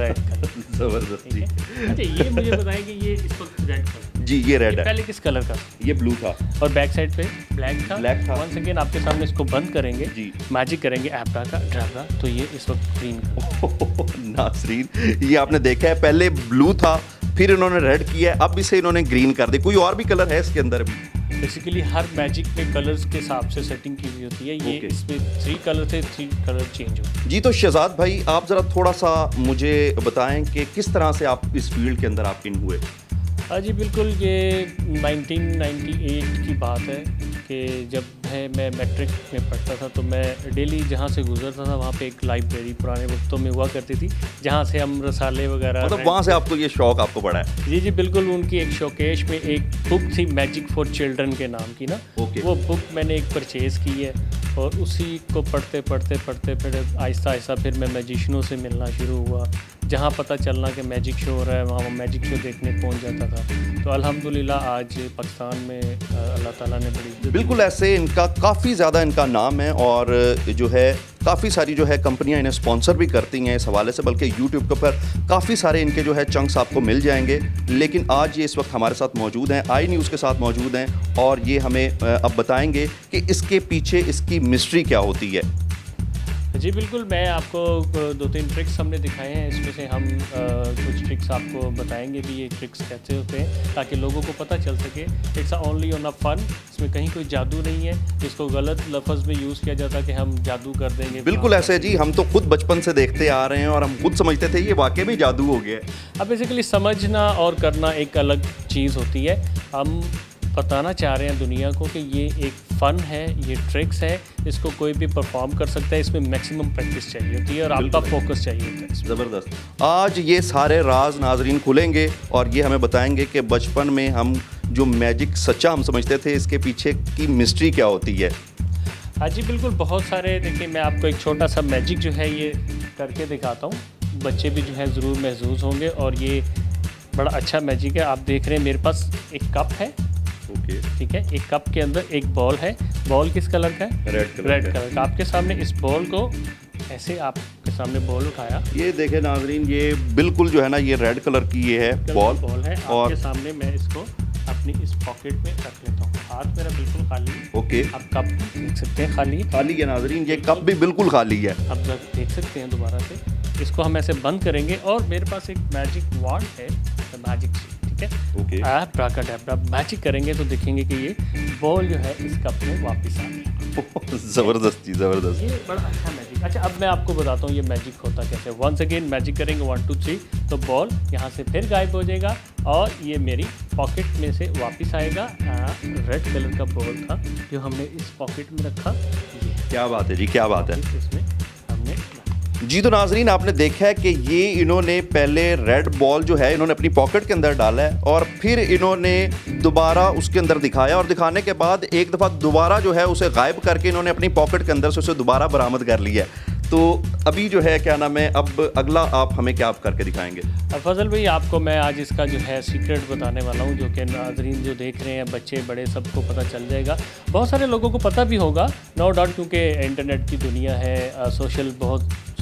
Red colour. जबरदस्त जी। अच्छा ये मुझे बताएं कि ये इस वक्त रेड कलर, जी ये रेड है, पहले किस कलर का? ये ब्लू था। और बैक साइड पे ब्लैक था। Black था। वंस अगेन आपके सामने इसको बंद करेंगे जी। मैजिक करेंगे एब्रा का ड्राबरा, तो ये इस वक्त ग्रीन कलर। नासरीन ये आपने देखा है, पहले ब्लू था फिर इन्होंने रेड किया है, अब इसे इन्होंने ग्रीन कर दिया। कोई और भी कलर है इसके अंदर भी? बेसिकली हर मैजिक में कलर्स के हिसाब से सेटिंग की हुई होती है। ये Okay. इसमें 3 कलर थे, 3 कलर चेंज हो। जी तो शहजाद भाई आप ज़रा थोड़ा सा मुझे बताएं कि किस तरह से आप इस फील्ड के अंदर आप इन हुए? हाँ जी बिल्कुल, ये 1998 की बात है कि जब मैं मैट्रिक में पढ़ता था तो मैं डेली जहाँ से गुजरता था वहाँ पे एक लाइब्रेरी पुराने वक्तों में हुआ करती थी, जहाँ से हम रसाले वगैरह मतलब वहाँ से आपको ये शौक आपको पड़ा है? जी जी बिल्कुल। उनकी एक शोकेश में एक बुक थी मैजिक फॉर चिल्ड्रन के नाम की ना। Okay. वो बुक मैंने एक परचेज़ की है और उसी को पढ़ते फिर आहिस्ता आहिस्ता फिर मैं मैजिशनों से मिलना शुरू हुआ। जहाँ पता चलना कि मैजिक शो हो रहा है वहाँ मैजिक शो देखने पहुँच जाता था। तो अल्हम्दुलिल्लाह आज पाकिस्तान में अल्लाह ताला ने बड़ी बिल्कुल ऐसे इनका काफ़ी ज़्यादा इनका नाम है और जो है काफ़ी सारी जो है कंपनियां इन्हें स्पॉन्सर भी करती हैं इस हवाले से, बल्कि यूट्यूब के ऊपर काफ़ी सारे इनके जो है चंक्स आपको मिल जाएंगे। लेकिन आज ये इस वक्त हमारे साथ मौजूद हैं, आई न्यूज़ के साथ मौजूद हैं और ये हमें अब बताएंगे कि इसके पीछे इसकी मिस्ट्री क्या होती है। जी बिल्कुल, मैं आपको 2-3 ट्रिक्स हमने दिखाए हैं, इसमें से हम कुछ ट्रिक्स आपको बताएंगे भी ये ट्रिक्स कैसे होते हैं ताकि लोगों को पता चल सके। It's only on a fun, इसमें कहीं कोई जादू नहीं है जिसको गलत लफ्ज़ में यूज़ किया जाता कि हम जादू कर देंगे। बिल्कुल ऐसे जी, हम तो खुद बचपन से देखते आ रहे हैं और हम खुद समझते थे ये वाकई में जादू हो गया। अब बेसिकली समझना और करना एक अलग चीज़ होती है। हम बताना चाह रहे हैं दुनिया को कि ये एक फ़न है, ये ट्रिक्स है, इसको कोई भी परफॉर्म कर सकता है। इसमें मैक्सिमम प्रैक्टिस चाहिए होती है और आपका फोकस चाहिए होता है। ज़बरदस्त। आज ये सारे राज नाजरीन खुलेंगे और ये हमें बताएंगे कि बचपन में हम जो मैजिक सच्चा हम समझते थे इसके पीछे की मिस्ट्री क्या होती है। हाँ जी बिल्कुल, बहुत सारे। देखिए मैं आपको एक छोटा सा मैजिक जो है ये करके दिखाता हूँ, बच्चे भी जो है ज़रूर महसूस होंगे और ये बड़ा अच्छा मैजिक है। आप देख रहे हैं मेरे पास एक कप है, ठीक है, एक कप के अंदर एक बॉल है। बॉल किस कलर का है? रेड कलर का। आपके सामने इस बॉल को ऐसे आपके सामने बॉल उठाया, ये देखें नाजरीन, ये बिल्कुल जो है ना ये रेड कलर की ये है बॉल है और आपके सामने। मैं इसको अपनी इस पॉकेट में रख लेता हूँ, हाथ मेरा बिल्कुल खाली है। ओके, आप कप देख सकते हैं खाली है नाजरीन, ये कप भी बिल्कुल खाली है। आप देख सकते हैं दोबारा से। इसको हम ऐसे बंद करेंगे और मेरे पास एक मैजिक वॉन्ड है, मैजिक, ठीक है, ओके। आप ब्राकाडाब्रा मैजिक करेंगे तो देखेंगे कि ये बॉल जो है इस कप में वापस आ गया। ज़बरदस्त जी, ज़बरदस्त। ये बड़ा अच्छा मैजिक। अच्छा अब मैं आपको बताता हूँ ये मैजिक होता कैसे। वंस अगेन मैजिक करेंगे 1 2 3 तो बॉल यहाँ से फिर गायब हो जाएगा और ये मेरी पॉकेट में से वापस आएगा। रेड कलर का बॉल था जो हमने इस पॉकेट में रखा, ये क्या बात है जी, क्या बात है। इसमें हमने जी तो नाजरीन आपने देखा है कि ये इन्होंने पहले रेड बॉल जो है इन्होंने अपनी पॉकेट के अंदर डाला है और फिर इन्होंने दोबारा उसके अंदर दिखाया और दिखाने के बाद एक दफ़ा दोबारा जो है उसे गायब करके इन्होंने अपनी पॉकेट के अंदर से उसे दोबारा बरामद कर लिया है। तो अभी जो है क्या नाम है, अब अगला आप हमें क्या आप करके दिखाएंगे? फजल भाई आपको मैं आज इसका जो है सीक्रेट बताने वाला हूँ, जो कि नाजरीन जो देख रहे हैं बच्चे बड़े सबको पता चल जाएगा। बहुत सारे लोगों को पता भी होगा नो डाउट, क्योंकि इंटरनेट की दुनिया है,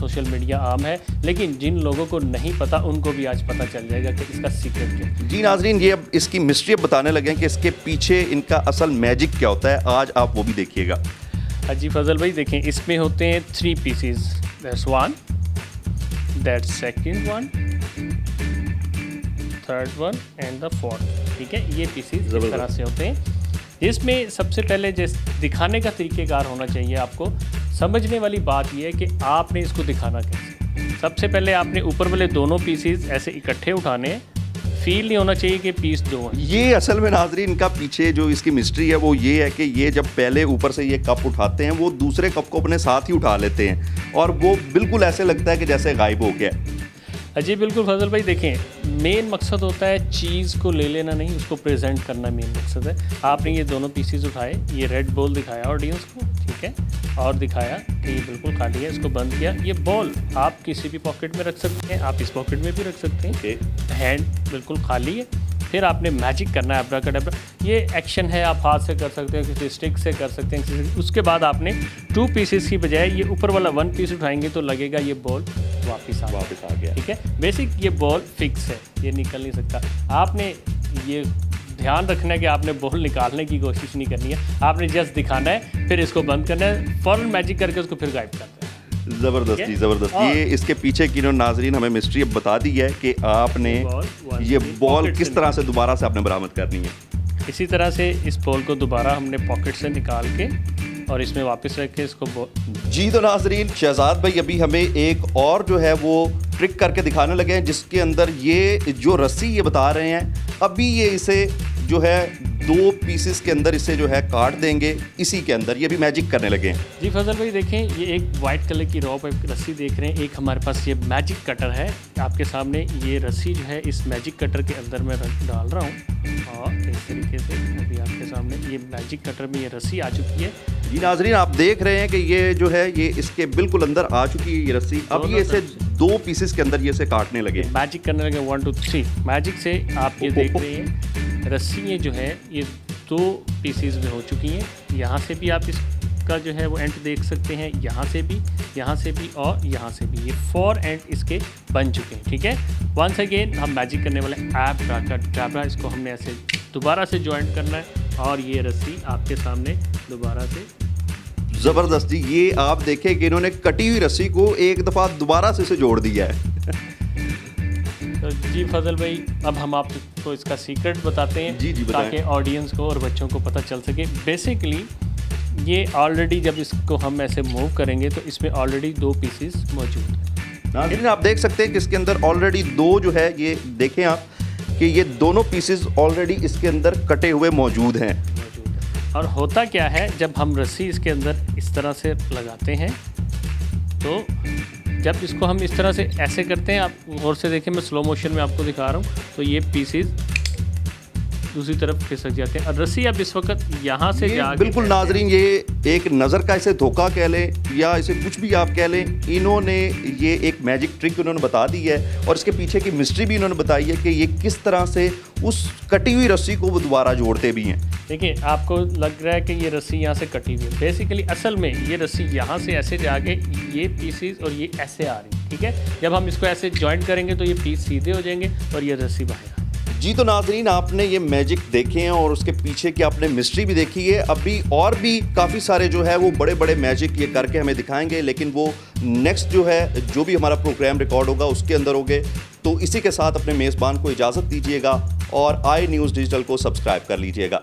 सोशल मीडिया आम है, लेकिन जिन लोगों को नहीं पता उनको भी आज पता चल जाएगा कि इसका सीक्रेट क्या है। जी नाजरीन ये अब इसकी मिस्ट्री अब बताने लगे हैं कि इसके पीछे इनका असल मैजिक क्या होता है, आज आप वो भी देखिएगा। जी फजल भाई देखें, इसमें होते हैं 3 pieces, that's 1, that's second 1, third 1 and the 4th, ठीक है। ये पीसेस इस तरह से होते हैं। इसमें सबसे पहले दिखाने का तरीक़ेकार होना चाहिए आपको। समझने वाली बात यह है कि आपने इसको दिखाना कैसे। सबसे पहले आपने ऊपर वाले दोनों पीसेस ऐसे इकट्ठे उठाने हैं, फील नहीं होना चाहिए कि पीस दो हैं। ये असल में नाजरीन इनका पीछे जो इसकी मिस्ट्री है वो ये है कि ये जब पहले ऊपर से ये कप उठाते हैं वो दूसरे कप को अपने साथ ही उठा लेते हैं और वो बिल्कुल ऐसे लगता है कि जैसे गायब हो गया। जी बिल्कुल फजल भाई देखें, मेन मकसद होता है चीज़ को ले लेना नहीं, उसको प्रेजेंट करना मेन मकसद है। आपने ये दोनों पीसेस उठाए, ये रेड बॉल दिखाया ऑडियंस को, ठीक है, और दिखाया कि ये बिल्कुल खाली है, इसको बंद किया। ये बॉल आप किसी भी पॉकेट में रख सकते हैं, आप इस पॉकेट में भी रख सकते हैं, हैंड बिल्कुल खाली है। फिर आपने मैजिक करना है अब्राकडाब्रा। ये एक्शन है, आप हाथ से कर सकते हैं, किसी स्टिक से कर सकते हैं। उसके बाद आपने 2 पीसेस की बजाय ये ऊपर वाला 1 पीस उठाएंगे तो लगेगा ये बॉल वापस आ गया। ठीक है, बेसिक ये बॉल फिक्स है, ये निकल नहीं सकता। आपने ये ध्यान रखना है कि आपने बॉल निकालने की कोशिश नहीं करनी है, आपने जस्ट दिखाना है, फिर इसको बंद करना है, फौरन मैजिक करके उसको फिर गायब करना है। ज़बरदस्ती ज़बरदस्त। ये इसके पीछे की नाजरीन हमें मिस्ट्री अब बता दी है कि आपने ये बॉल किस तरह से दोबारा से आपने बरामद करनी है। इसी तरह से इस बॉल को दोबारा हमने पॉकेट से निकाल के और इसमें वापस रख के इसको जी तो नाजरीन, शहजाद भाई अभी हमें एक और जो है वो ट्रिक करके दिखाने लगे हैं, जिसके अंदर ये जो रस्सी ये बता रहे हैं, अभी ये इसे जो है 2 पीसेस के अंदर इसे जो है काट देंगे, इसी के अंदर ये भी मैजिक करने लगे हैं। जी फजल भाई देखें, ये एक वाइट कलर की रॉ पाइप रस्सी देख रहे हैं, एक हमारे पास ये मैजिक कटर है आपके सामने। ये रस्सी जो है इस मैजिक कटर के अंदर मैं डाल रहा हूँ और इस तरीके से अभी आपके सामने ये मैजिक कटर में ये रस्सी आ चुकी है। जी नाजरीन, आप देख रहे हैं कि ये जो है ये इसके बिल्कुल अंदर आ चुकी है ये रस्सी। अब ये इसे 2 पीसेस के अंदर ये इसे काटने लगे, मैजिक करने लगे। 1 2 3 मैजिक से आप ये देख रहे हैं रस्सी ये जो है ये 2 पीसीज में हो चुकी हैं। यहाँ से भी आप इसका जो है वो एंड देख सकते हैं, यहाँ से भी और यहाँ से भी, ये 4 एंड इसके बन चुके हैं। ठीक है, वंस अगेन हम मैजिक करने वाले एब्राकाडाब्रा, इसको हमने ऐसे दोबारा से ज्वाइंट करना है और ये रस्सी आपके सामने दोबारा से ज़बरदस्ती। ये आप देखें कि इन्होंने कटी हुई रस्सी को एक दफ़ा दोबारा से इसे जोड़ दिया है। तो जी फजल भाई, अब हम आपको इसका सीक्रेट बताते हैं। जी बताएं। ताकि ऑडियंस को और बच्चों को पता चल सके। बेसिकली ये ऑलरेडी जब इसको हम ऐसे मूव करेंगे तो इसमें ऑलरेडी 2 पीसेस मौजूद हैं। नाज़रीन आप देख सकते हैं कि इसके अंदर ऑलरेडी 2 जो है ये देखें आप कि ये दोनों पीसेस ऑलरेडी इसके अंदर कटे हुए मौजूद हैं। और होता क्या है, जब हम रस्सी इसके अंदर इस तरह से लगाते हैं तो जब इसको हम इस तरह से ऐसे करते हैं, आप और से देखें, मैं स्लो मोशन में आपको दिखा रहा हूँ, तो ये पीसेस दूसरी तरफ खिसक जाते हैं और रस्सी अब इस वक्त यहाँ से जा बिल्कुल नाजरीन, ये एक नज़र का इसे धोखा कह लें या इसे कुछ भी आप कह लें, इन्होंने ये एक मैजिक ट्रिक उन्होंने बता दी है और इसके पीछे की मिस्ट्री भी इन्होंने बताई है कि ये किस तरह से उस कटी हुई रस्सी को वो दोबारा जोड़ते भी हैं। देखिए, आपको लग रहा है कि ये रस्सी यहाँ से कटी हुई है, बेसिकली असल में ये रस्सी यहाँ से ऐसे जाके ये पीसेस और ये ऐसे आ रही है। ठीक है, जब हम इसको ऐसे जॉइंट करेंगे तो ये पीस सीधे हो जाएंगे और ये रस्सी बाहर। जी तो नाजरीन, आपने ये मैजिक देखे हैं और उसके पीछे की आपने मिस्ट्री भी देखी है। अभी और भी काफ़ी सारे जो है वो बड़े बड़े मैजिक ये करके हमें दिखाएंगे, लेकिन वो नेक्स्ट जो है जो भी हमारा प्रोग्राम रिकॉर्ड होगा उसके अंदर होंगे। तो इसी के साथ अपने मेज़बान को इजाज़त दीजिएगा और आई न्यूज़ डिजिटल को सब्सक्राइब कर लीजिएगा।